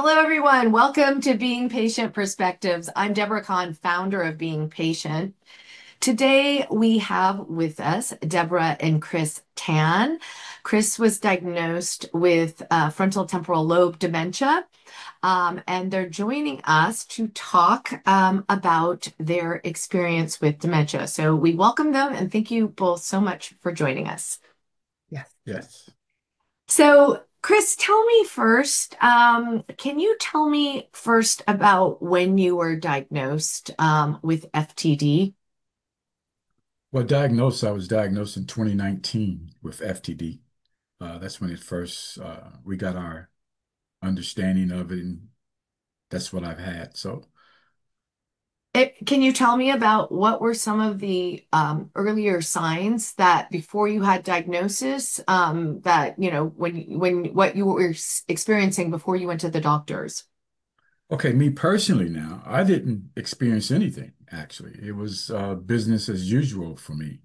Hello, everyone. Welcome to Being Patient Perspectives. I'm Deborah Kan, founder of Being Patient. Today, we have with us Deborah and Chris Tann. Chris was diagnosed with frontotemporal lobe dementia, and they're joining us to talk about their experience with dementia. So we welcome them and thank you both so much for joining us. Yes. Yes. So, Chris, tell me first, can you tell me first about when you were diagnosed with FTD? I was diagnosed in 2019 with FTD. That's when it first, we got our understanding of it, and that's what I've had. So, Can you tell me about what were some of the earlier signs that before you had diagnosis, that, what you were experiencing before you went to the doctors? okay, me personally now, I didn't experience anything, actually. It was business as usual for me.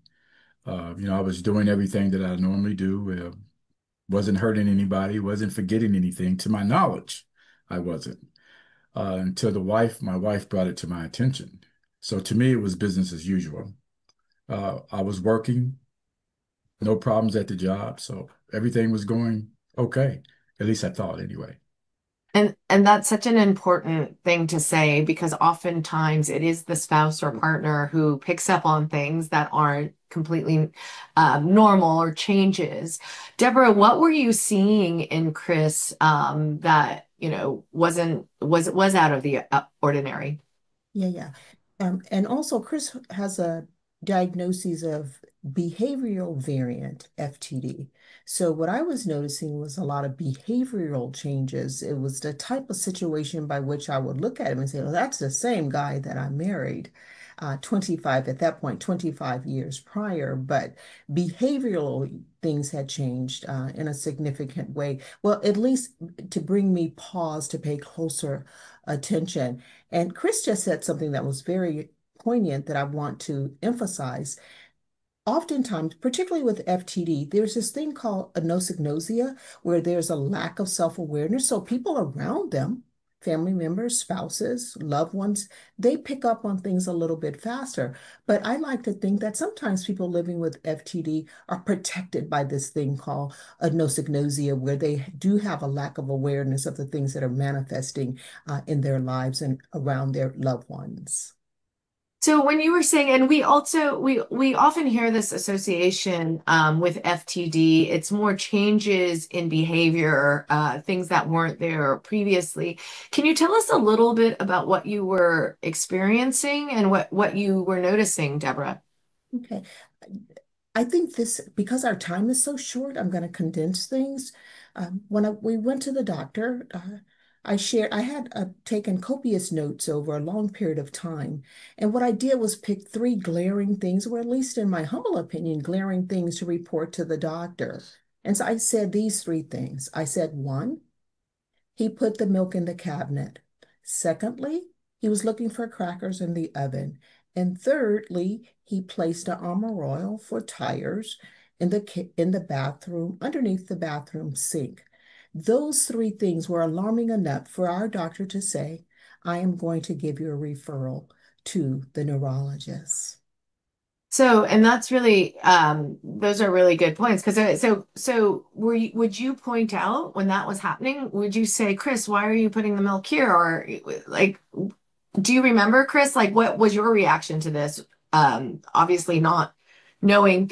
I was doing everything that I normally do, wasn't hurting anybody, wasn't forgetting anything to my knowledge. I wasn't. Until my wife brought it to my attention. So to me, it was business as usual. I was working, no problems at the job, so everything was going okay. At least I thought anyway. And that's such an important thing to say because oftentimes it is the spouse or partner who picks up on things that aren't completely normal or changes. Deborah, what were you seeing in Chris that was out of the ordinary? Yeah, yeah. And also, Chris has a diagnosis of behavioral variant FTD. So, what I was noticing was a lot of behavioral changes. It was the type of situation by which I would look at him and say, well, that's the same guy that I married 25 at that point, 25 years prior. But behavioral things had changed in a significant way. Well, at least to bring me pause to pay closer attention. And Chris just said something that was very poignant that I want to emphasize. Oftentimes, particularly with FTD, there's this thing called anosognosia, where there's a lack of self-awareness. So people around them, family members, spouses, loved ones, they pick up on things a little bit faster. But I like to think that sometimes people living with FTD are protected by this thing called anosognosia, where they do have a lack of awareness of the things that are manifesting in their lives and around their loved ones. So when you were saying, and we often hear this association with FTD, it's more changes in behavior, things that weren't there previously. Can you tell us a little bit about what you were experiencing and what you were noticing, Deborah? Okay. I think this, because our time is so short, I'm going to condense things. We went to the doctor, I had taken copious notes over a long period of time. And what I did was pick three glaring things, or at least in my humble opinion, glaring things to report to the doctor. And so I said these three things. I said, one, he put the milk in the cabinet. Secondly, he was looking for crackers in the oven. And thirdly, he placed an armor oil for tires in the bathroom, underneath the bathroom sink. Those three things were alarming enough for our doctor to say, I am going to give you a referral to the neurologist. So, and that's really, those are really good points. Because would you point out when that was happening? Would you say, Chris, why are you putting the milk here? Or like, do you remember, Chris? Like, what was your reaction to this? Obviously not knowing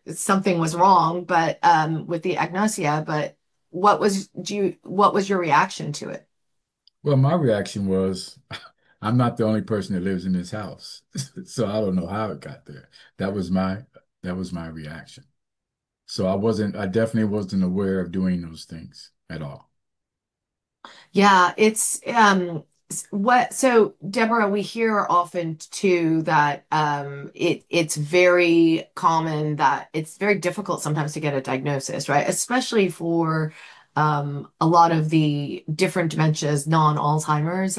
something was wrong, but with the agnosia. But what was your reaction to it? Well, my reaction was, I'm not the only person that lives in this house, so I don't know how it got there. That was my that was my reaction. So I definitely wasn't aware of doing those things at all. Yeah, it's so Deborah, we hear often too that it's very common that it's very difficult sometimes to get a diagnosis, right? Especially for a lot of the different dementias, non-Alzheimer's.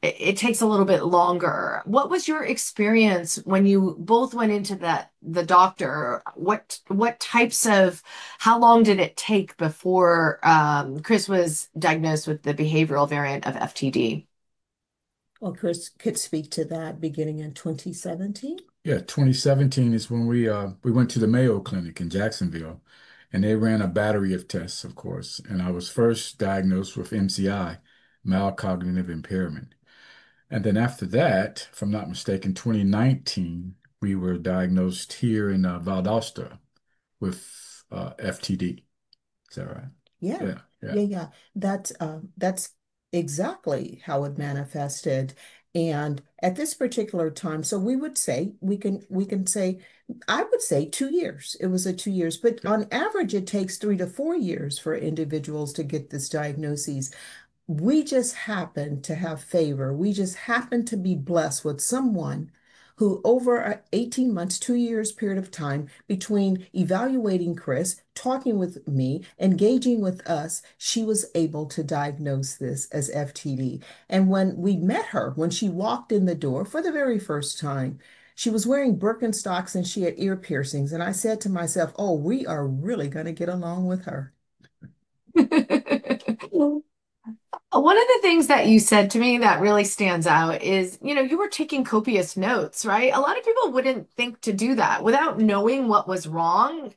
it takes a little bit longer. What was your experience when you both went into the doctor? What types of how long did it take before Chris was diagnosed with the behavioral variant of FTD? Well, Chris could speak to that beginning in 2017. Yeah, 2017 is when we went to the Mayo Clinic in Jacksonville, and they ran a battery of tests, of course. And I was first diagnosed with MCI, mild cognitive impairment. And then after that, if I'm not mistaken, 2019, we were diagnosed here in Valdosta with FTD. Is that right? Yeah, Yeah, yeah. yeah. That's exactly how it manifested. And at this particular time, so we would say we can say I would say 2 years. It was a 2 years, but on average, it takes 3 to 4 years for individuals to get this diagnosis. We just happen to have favor. We just happen to be blessed with someone who, over a 18 months, 2 years period of time between evaluating Chris, talking with me, engaging with us, she was able to diagnose this as FTD. And when we met her, when she walked in the door for the very first time, she was wearing Birkenstocks and she had ear piercings. And I said to myself, oh, we are really going to get along with her. One of the things that you said to me that really stands out is, you were taking copious notes, right? A lot of people wouldn't think to do that without knowing what was wrong.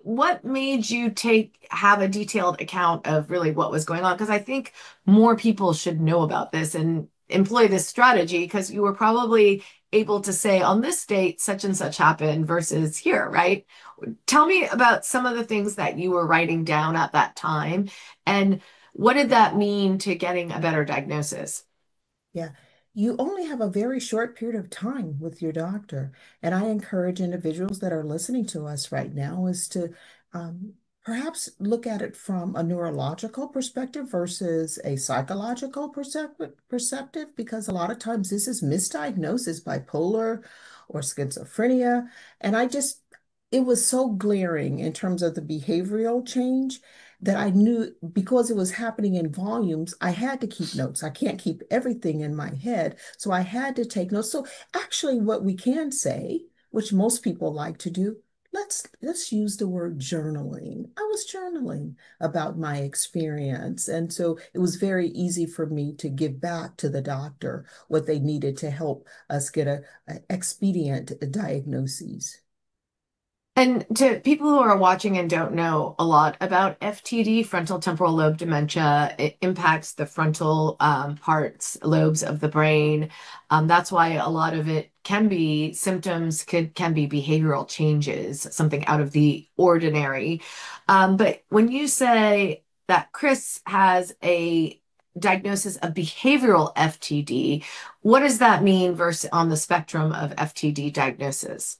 What made you have a detailed account of really what was going on? Because I think more people should know about this and employ this strategy because you were probably able to say on this date, such and such happened versus here, right? Tell me about some of the things that you were writing down at that time and what did that mean to getting a better diagnosis? Yeah. You only have a very short period of time with your doctor. And I encourage individuals that are listening to us right now is to um, perhaps look at it from a neurological perspective versus a psychological perspective, because a lot of times this is misdiagnosis, bipolar or schizophrenia. And it was so glaring in terms of the behavioral change that I knew because it was happening in volumes, I had to keep notes. I can't keep everything in my head. So I had to take notes. So actually what we can say, which most people like to do, let's use the word journaling. I was journaling about my experience. And so it was very easy for me to give back to the doctor what they needed to help us get a expedient diagnosis. And to people who are watching and don't know a lot about FTD, frontal temporal lobe dementia, it impacts the frontal parts, lobes of the brain. That's why a lot of it can be symptoms, can be behavioral changes, something out of the ordinary. But when you say that Chris has a diagnosis of behavioral FTD, what does that mean versus on the spectrum of FTD diagnosis?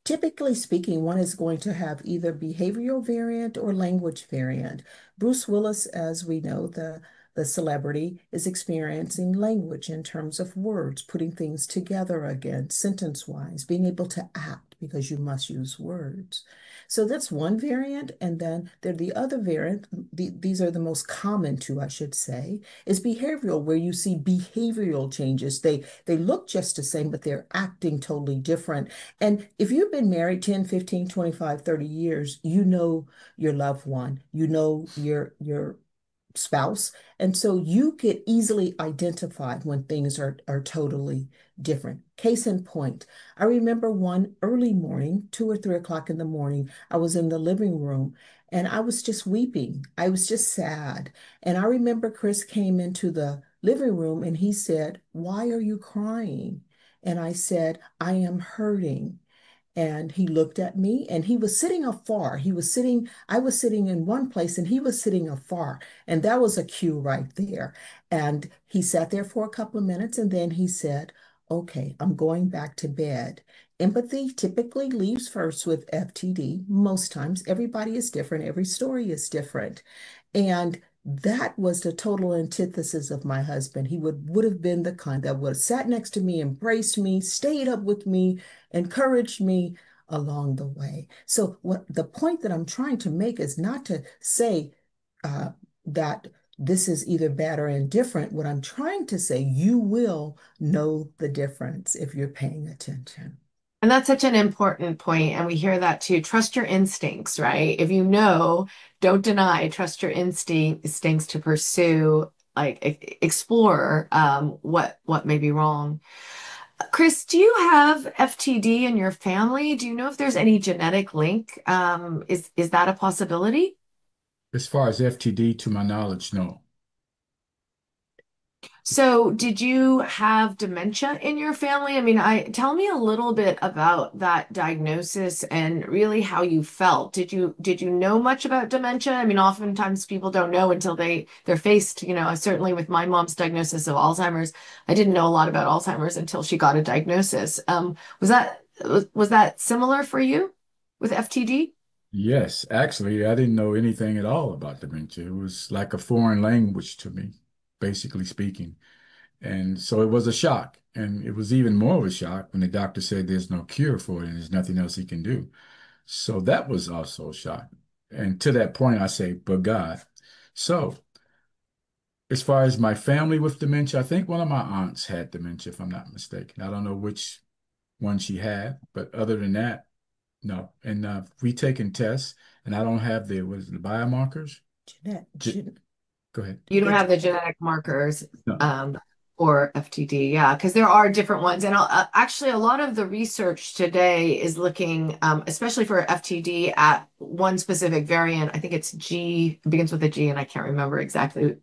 Typically speaking, one is going to have either behavioral variant or language variant. Bruce Willis, as we know, the celebrity, is experiencing language in terms of words, putting things together again, sentence-wise, being able to act because you must use words. So that's one variant. And then there the other variant, these are the most common two, I should say, is behavioral, where you see behavioral changes. They look just the same, but they're acting totally different. And if you've been married 10, 15, 25, 30 years, you know your loved one, you know your spouse. And so you get easily identified when things are totally different. Case in point, I remember one early morning, 2 or 3 o'clock in the morning, I was in the living room and I was just weeping. I was just sad. And I remember Chris came into the living room and he said, "Why are you crying?" And I said, "I am hurting." And he looked at me and he was sitting afar. I was sitting in one place and he was sitting afar. And that was a cue right there. And he sat there for a couple of minutes and then he said, "Okay, I'm going back to bed." Empathy typically leaves first with FTD. Most times, everybody is different, every story is different. And that was the total antithesis of my husband. He would have been the kind that would have sat next to me, embraced me, stayed up with me, encouraged me along the way. So what the point that I'm trying to make is not to say uh, that this is either bad or indifferent. What I'm trying to say, you will know the difference if you're paying attention. And that's such an important point, and we hear that too. Trust your instincts, right? If you know, don't deny, trust your instincts to pursue, like explore what may be wrong. Chris, do you have FTD in your family? Do you know if there's any genetic link? Is that a possibility? As far as FTD, to my knowledge, no. So, did you have dementia in your family? I mean, I tell me a little bit about that diagnosis and really how you felt. Did you know much about dementia? I mean, oftentimes people don't know until they're faced, certainly with my mom's diagnosis of Alzheimer's, I didn't know a lot about Alzheimer's until she got a diagnosis. Was that similar for you with FTD? Yes, actually, I didn't know anything at all about dementia. It was like a foreign language to me, basically speaking. And so it was a shock. And it was even more of a shock when the doctor said there's no cure for it and there's nothing else he can do. So that was also a shock. And to that point, I say, but God. So as far as my family with dementia, I think one of my aunts had dementia, if I'm not mistaken. I don't know which one she had, but other than that, no. And we taken tests, and I don't have what is it, the biomarkers? Jeanette, J Go ahead. You don't the, have the genetic markers No. um, for FTD, yeah, because there are different ones. And actually, a lot of the research today is looking, especially for FTD, at one specific variant. I think it's G, it begins with a G, and I can't remember exactly.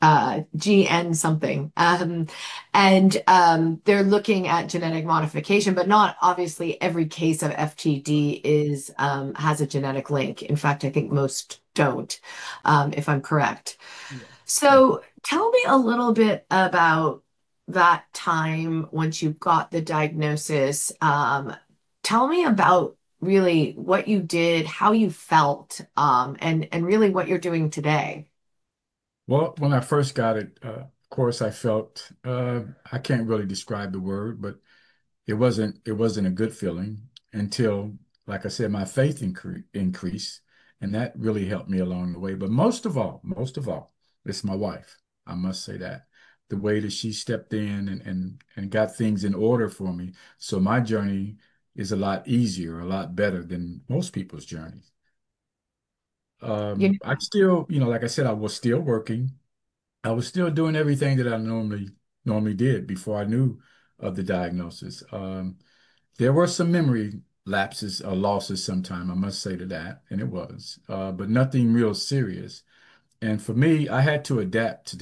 GN something. And they're looking at genetic modification, but not obviously every case of FTD is has a genetic link. In fact, I think most don't, if I'm correct. Yeah. So tell me a little bit about that time once you got the diagnosis. Tell me about really what you did, how you felt, and really what you're doing today. Well, when I first got it, of course, I felt I can't really describe the word, but it wasn't a good feeling until, like I said, my faith increased, and that really helped me along the way. But most of all, it's my wife. I must say that the way that she stepped in and got things in order for me. So my journey is a lot easier, a lot better than most people's journeys. You I still, like I said, I was still working. I was still doing everything that I normally did before I knew of the diagnosis. There were some memory lapses or losses sometime, I must say to that, and it was, but nothing real serious. And for me, I had to adapt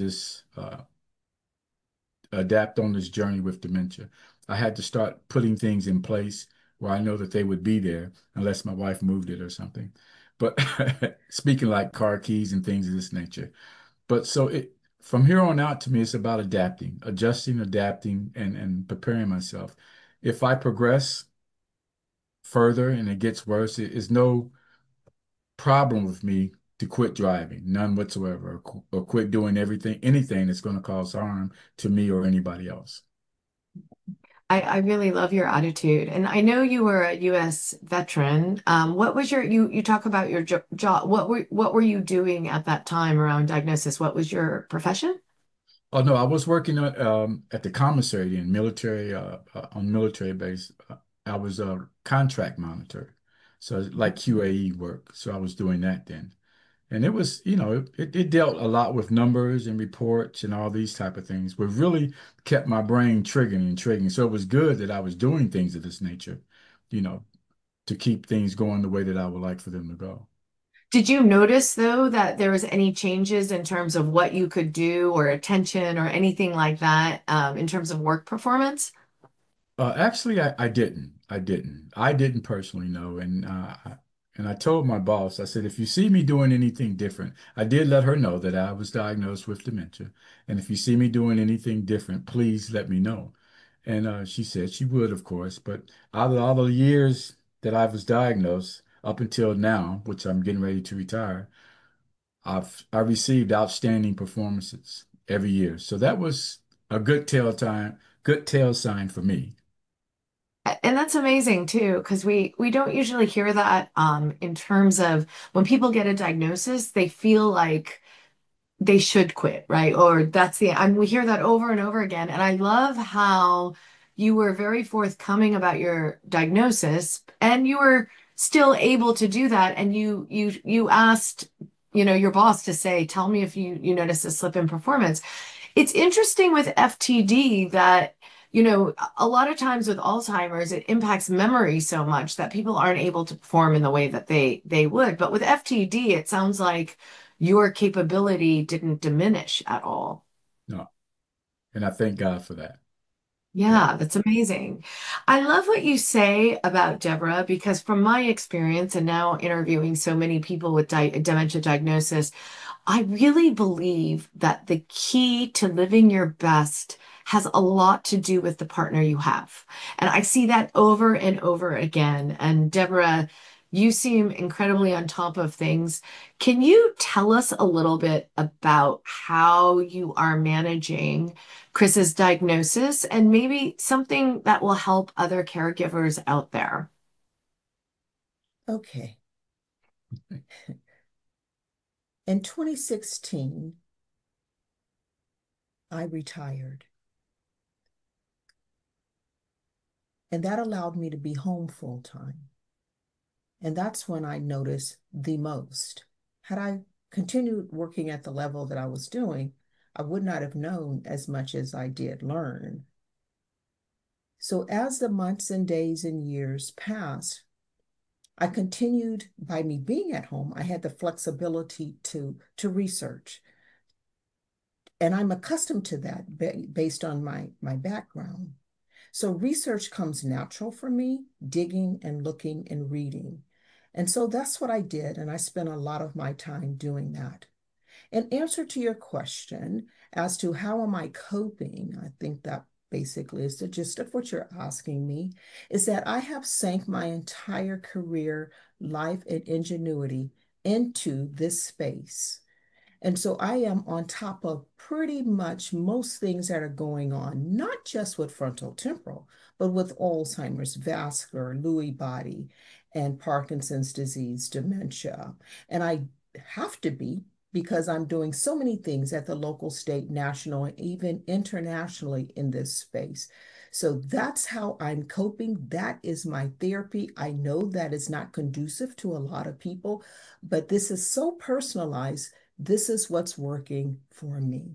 on this journey with dementia. I had to start putting things in place where I know that they would be there unless my wife moved it or something. But speaking like car keys and things of this nature. But so from here on out, to me, it's about adapting, adjusting, adapting, and preparing myself. If I progress further and it gets worse, it is no problem with me to quit driving, none whatsoever, or quit doing anything that's going to cause harm to me or anybody else. I really love your attitude. And I know you were a US veteran. What was you talk about your job. What were you doing at that time around diagnosis? What was your profession? Oh no, I was working at the commissary in military on military base. I was a contract monitor, so like QAE work. So I was doing that then. And it was, it dealt a lot with numbers and reports and all these type of things, but really kept my brain triggering and triggering. So it was good that I was doing things of this nature, you know, to keep things going the way that I would like for them to go. Did you notice though that there was any changes in terms of what you could do or attention or anything like that in terms of work performance? Actually, I didn't. I didn't. I didn't personally know. And I told my boss, I said, if you see me doing anything different, I did let her know that I was diagnosed with dementia. And if you see me doing anything different, please let me know. And she said she would, of course. But out of all the years that I was diagnosed up until now, which I'm getting ready to retire, I received outstanding performances every year. So that was a good tail sign for me. And that's amazing too, because we don't usually hear that in terms of when people get a diagnosis, they feel like they should quit, right? Or that's the, and we hear that over and over again. And I love how you were very forthcoming about your diagnosis and you were still able to do that. And you asked, your boss to say, tell me if you notice a slip in performance. It's interesting with FTD that, a lot of times with Alzheimer's, it impacts memory so much that people aren't able to perform in the way that they would. But with FTD, it sounds like your capability didn't diminish at all. No, and I thank God for that. Yeah. Yeah, that's amazing. I love what you say about Deborah because from my experience and now interviewing so many people with dementia diagnosis, I really believe that the key to living your best has a lot to do with the partner you have. And I see that over and over again. And Deborah, you seem incredibly on top of things. Can you tell us a little bit about how you are managing Chris's diagnosis and maybe something that will help other caregivers out there? Okay. In 2016, I retired, and that allowed me to be home full time. And that's when I noticed the most. Had I continued working at the level that I was doing, I would not have known as much as I did learn. So as the months and days and years passed, I continued by me being at home, I had the flexibility to research. And I'm accustomed to that based on my background. So research comes natural for me, digging and looking and reading. And so that's what I did. And I spent a lot of my time doing that. In answer to your question as to how am I coping, I think that basically is the gist of what you're asking me, is that I have sank my entire career, life, and ingenuity into this space. And so I am on top of pretty much most things that are going on, not just with frontotemporal, but with Alzheimer's, vascular, Lewy body, and Parkinson's disease, dementia. And I have to be because I'm doing so many things at the local, state, national, and even internationally in this space. So that's how I'm coping. That is my therapy. I know that is not conducive to a lot of people, but this is so personalized. This is what's working for me.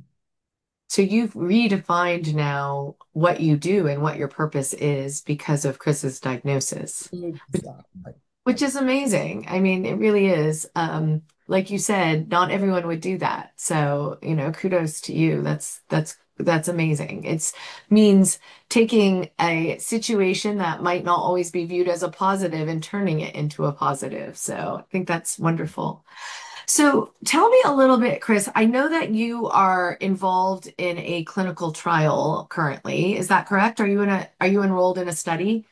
So you've redefined now what you do and what your purpose is because of Chris's diagnosis, Exactly. which is amazing. I mean, it really is. Like you said, not everyone would do that. So, kudos to you. That's amazing. It's means taking a situation that might not always be viewed as a positive and turning it into a positive. So I think that's wonderful. So tell me a little bit, Chris. I know that you are involved in a clinical trial currently. Is that correct? Are you enrolled in a study?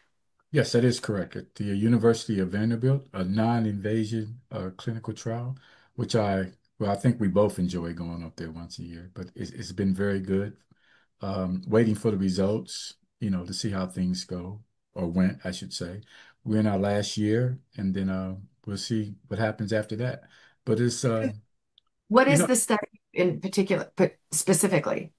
Yes, that is correct. At the University of Vanderbilt, a non-invasion clinical trial, which well, I think we both enjoy going up there once a year, but it's been very good. Waiting for the results, to see how things go or went, I should say. We're in our last year, and then we'll see what happens after that. But it's What you is know, the study in particular, but specifically?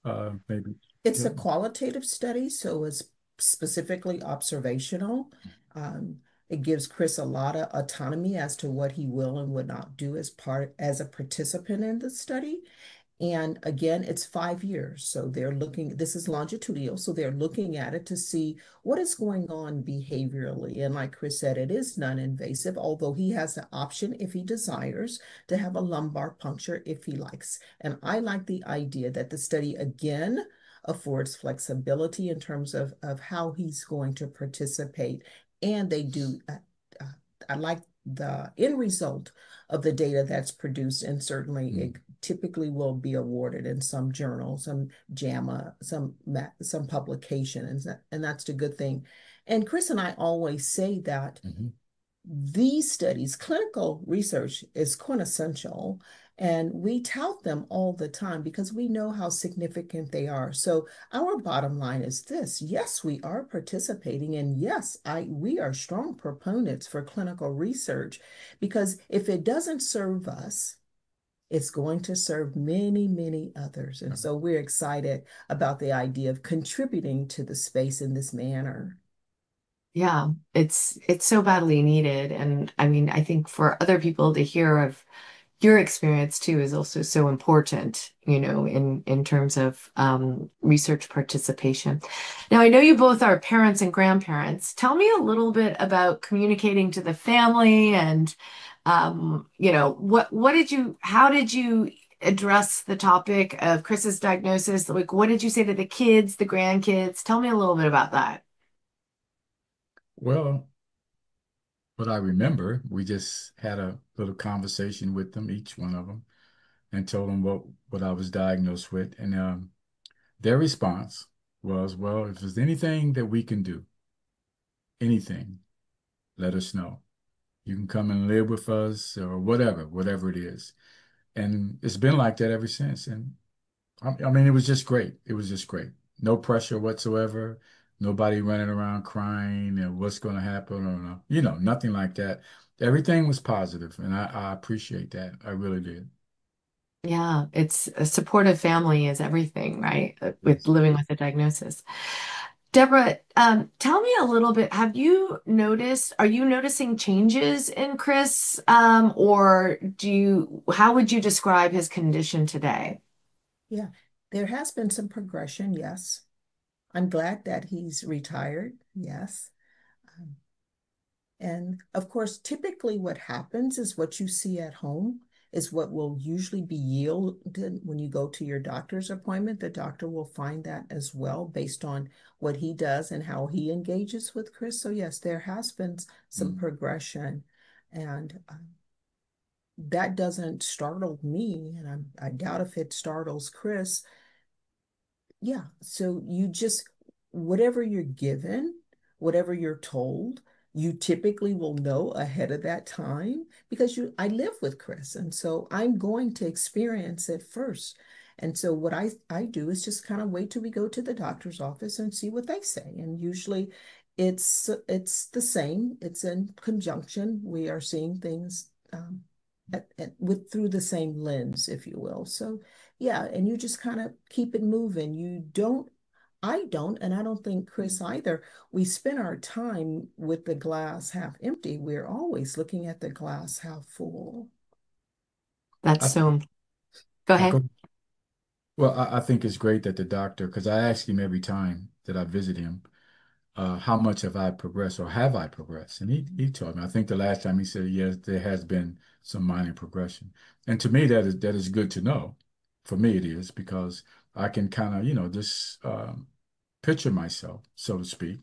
maybe. It's a Yeah. qualitative study, so it's specifically observational. Um, it gives Chris a lot of autonomy as to what he will and would not do as a participant in the study. And again, it's 5 years. So they're looking, this is longitudinal. So they're looking at it to see what is going on behaviorally. And like Chris said, it is non-invasive, although he has the option, if he desires, to have a lumbar puncture if he likes. And I like the idea that the study again affords flexibility in terms of how he's going to participate. And they do, uh, I like the end result of the data that's produced, and certainly it Mm. typically will be awarded in some journal, some JAMA, some publication, and that's the good thing. And Chris and I always say that Mhm. these studies, clinical research is quintessential, and we tout them all the time because we know how significant they are. So our bottom line is this: yes, we are participating, and yes, we are strong proponents for clinical research because if it doesn't serve us, it's going to serve many, many others. And so we're excited about the idea of contributing to the space in this manner. Yeah, it's so badly needed. And I mean, I think for other people to hear of your experience too is also so important, in terms of research participation. Now, I know you both are parents and grandparents. Tell me a little bit about communicating to the family and how did you address the topic of Chris's diagnosis? Like, what did you say to the kids, the grandkids? Tell me a little bit about that. Well, what I remember, we just had a little conversation with them, each one of them, and told them what I was diagnosed with. And their response was, well, if there's anything that we can do, anything, let us know. You can come and live with us or whatever it is. And it's been like that ever since. And I mean, it was just great. It was just great. No pressure whatsoever. Nobody running around crying and what's going to happen or nothing like that. Everything was positive, and I appreciate that. I really did. Yeah, it's a supportive family is everything, right? With Yes. living with a diagnosis. Deborah, tell me a little bit. Are you noticing changes in Chris? Or how would you describe his condition today? Yeah, there has been some progression, yes. I'm glad that he's retired, yes. Um, And of course, typically what happens is what you see at home is what will usually be yielded when you go to your doctor's appointment. The doctor will find that as well based on what he does and how he engages with Chris. So yes, there has been some Mm. progression, and that doesn't startle me, and I doubt if it startles Chris. Yeah. So whatever you're given, whatever you're told, you typically will know ahead of that time because I live with Chris. And so I'm going to experience it first. And so what I do is just kind of wait till we go to the doctor's office and see what they say. And usually it's the same. It's in conjunction. We are seeing things through the same lens, if you will. So yeah, and you just kind of keep it moving. I don't, and I don't think Chris either. We spend our time with the glass half empty. We're always looking at the glass half full. That's I think, so, go I ahead. go, well, I think it's great that the doctor, because I ask him every time that I visit him, how much have I progressed or have I progressed? And he told me, I think the last time he said, yes, there has been some minor progression. And to me, that is good to know. For me, it is because I can kind of, just picture myself, so to speak.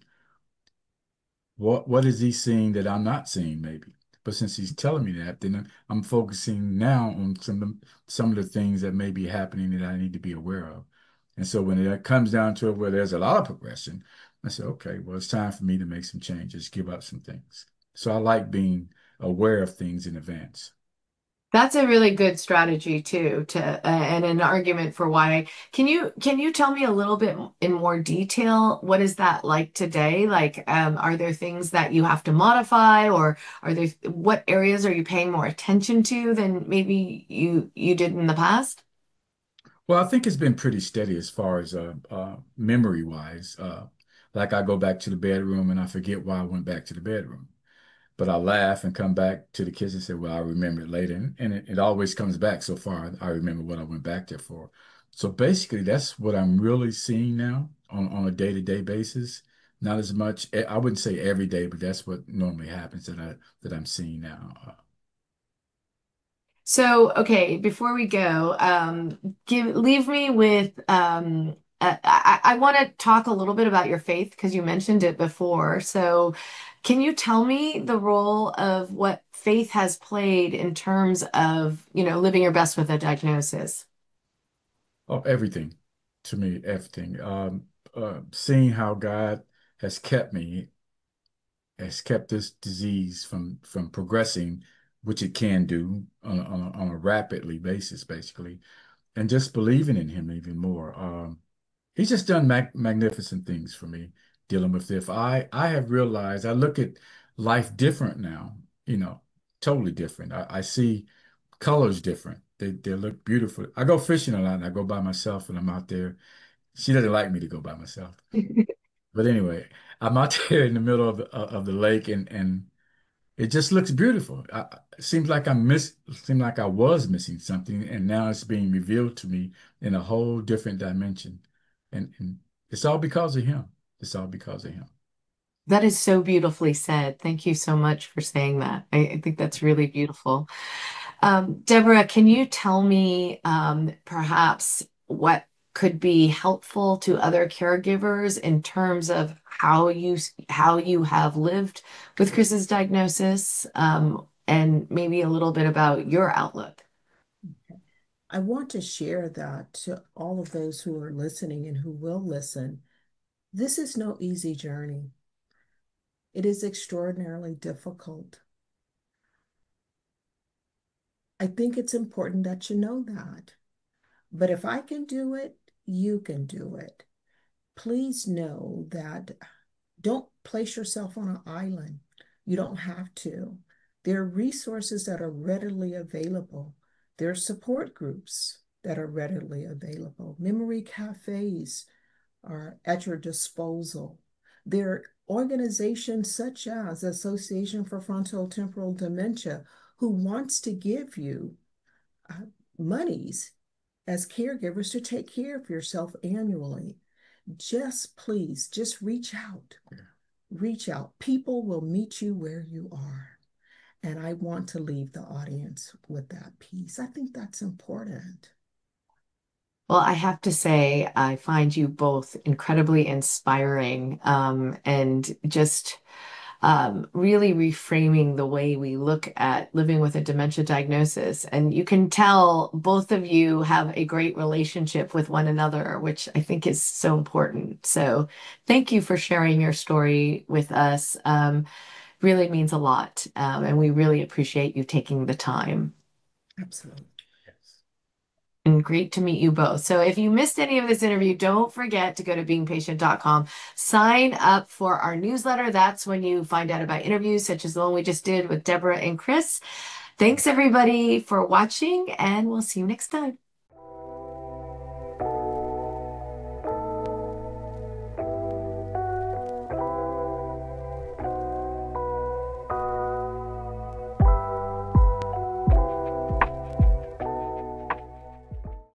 What is he seeing that I'm not seeing, maybe? But since he's telling me that, then I'm focusing now on some of the things that may be happening that I need to be aware of. And so when it comes down to it where there's a lot of progression, I say, okay, well, it's time for me to make some changes, give up some things. So I like being aware of things in advance. That's a really good strategy too, and an argument for why. Can you tell me a little bit in more detail? What is that like today? Like, are there things that you have to modify, or what areas are you paying more attention to than maybe you did in the past? Well, I think it's been pretty steady as far as memory wise. Like I go back to the bedroom and I forget why I went back to the bedroom. But I laugh and come back to the kids and say, well, I'll remember it later. And it always comes back so far. I remember what I went back there for. So basically, that's what I'm really seeing now on a day-to-day basis. Not as much, I wouldn't say every day, but that's what normally happens that I'm seeing now. So, okay, before we go, leave me with I want to talk a little bit about your faith because you mentioned it before. So, can you tell me the role of what faith has played in terms of, living your best with a diagnosis? Oh, everything to me, everything. Seeing how God has kept me, has kept this disease from progressing, which it can do on a rapidly basis, basically, and just believing in Him even more. He's just done magnificent things for me dealing with this. I have realized I look at life different now, you know, totally different. I see colors different. They look beautiful. I go fishing a lot, and I go by myself, and I'm out there. She doesn't like me to go by myself, but anyway, I'm out there in the middle of the lake, and it just looks beautiful. It seems like seemed like I was missing something, and now it's being revealed to me in a whole different dimension, and it's all because of him. It's all because of him. That is so beautifully said. Thank you so much for saying that. I think that's really beautiful. Deborah, can you tell me perhaps what could be helpful to other caregivers in terms of how you have lived with Chris's diagnosis, and maybe a little bit about your outlook? I want to share that to all of those who are listening and who will listen. This is no easy journey. It is extraordinarily difficult. I think it's important that you know that. But if I can do it, you can do it. Please know that don't place yourself on an island. You don't have to. There are resources that are readily available. There are support groups that are readily available. Memory cafes are at your disposal. There are organizations such as Association for Frontotemporal Dementia who wants to give you uh, monies as caregivers to take care of yourself annually. Just please, just reach out. Reach out. People will meet you where you are. And I want to leave the audience with that piece. I think that's important. Well, I have to say, I find you both incredibly inspiring, and just really reframing the way we look at living with a dementia diagnosis. And you can tell both of you have a great relationship with one another, which I think is so important. So thank you for sharing your story with us. Really means a lot. And we really appreciate you taking the time. Absolutely. Yes. And great to meet you both. So if you missed any of this interview, don't forget to go to beingpatient.com. Sign up for our newsletter. That's when you find out about interviews such as the one we just did with Deborah and Chris. Thanks everybody for watching, and we'll see you next time.